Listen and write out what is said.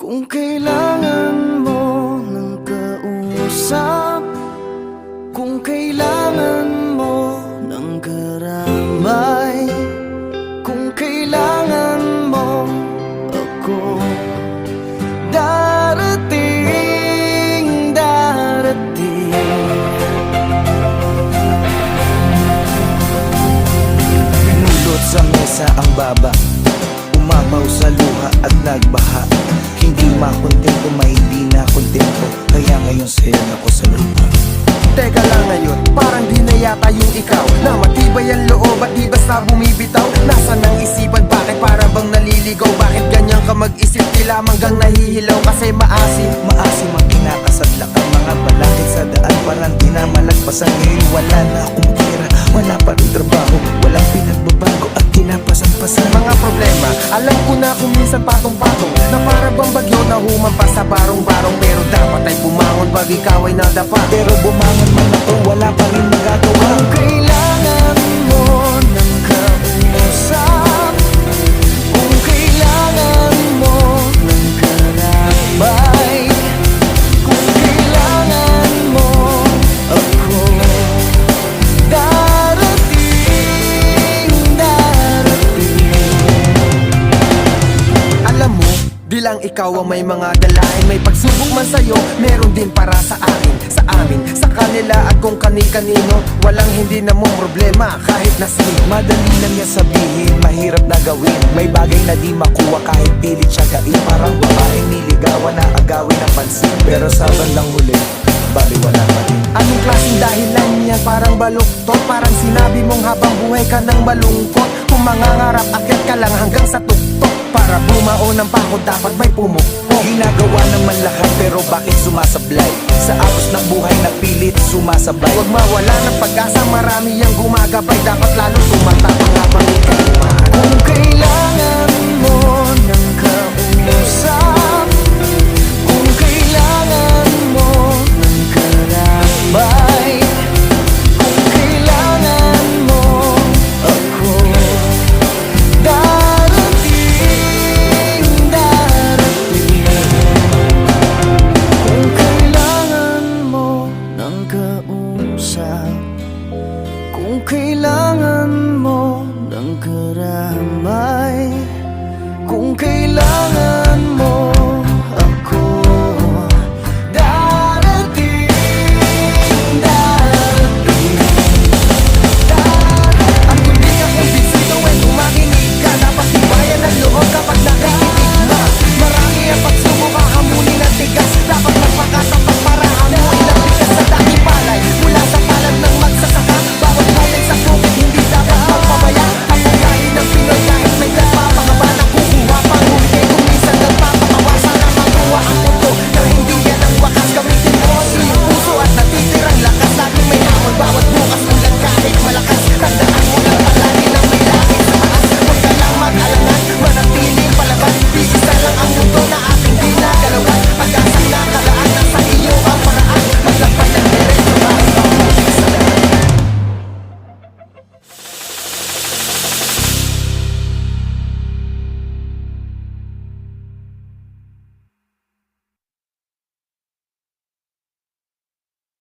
Kung kailangan mo ng kausap, kung kailangan mo ng karamay, kung kailangan mo ako, darating, darating. Pinulot sa mesa ang baba, umapaw sa luha at nagbaha. Hindi makontento, may hindi na kontento, kaya ngayon sa'yo ako sa lupa. Teka lang ngayon, parang di na yata yung ikaw, na matibay ang loob at di basta bumibitaw. Nasaan ang isipan, bakit para bang naliligaw? Bakit ganyan ka mag-isip, tila manggang nahihilaw? Kasi maasim ang kinakasadlak ang mga balakid sa daan, parang dinamalagpasan. Ngayon wala na akong pera, wala pa rin trabaho, walang pinagbabago at kinapasan-pasan. mga problema, alam ko na kung minsan patong-patong, na para bang bagyo na humampas sa barong-barong. Pero dapat ay bumangon pag ikaw ay nadapa. Pero bumangon man ako, wala pa rin magagawa. Kung kailangan mo ng kausap, kung kailangan mo ng karamay, kung kailangan mo ako, darating, darating. Alam mo, di lang ikaw ang may mga dalahin. May pagsubok man sa'yo, meron din para sa akin, sa amin, sa kanila at kung kani-kanino. Walang hindi na mong problema kahit na sino. Madali lang yan sabihin, mahirap na gawin. May bagay na di makuha kahit pilit siyagain. Parang babaeng niligawan na agawin ng pansin, pero sa bandang huli, baliwala pa rin. Anong klaseng dahilan yan? Parang baluktot, parang sinabi mong habang buhay ka ng malungkot. Kung mangangarap, akyat ka lang hanggang sa tuktok. Para bumao ng pako, dapat may pumukpok. Ginagawa naman lahat, pero bakit sumasablay? Sa agos ng buhay na pilit sumasabay. Huwag mawala ng pag-asa, marami ang gumagabay. Dapat lalo tumatapang habang ikay umaharap. Kung kailangan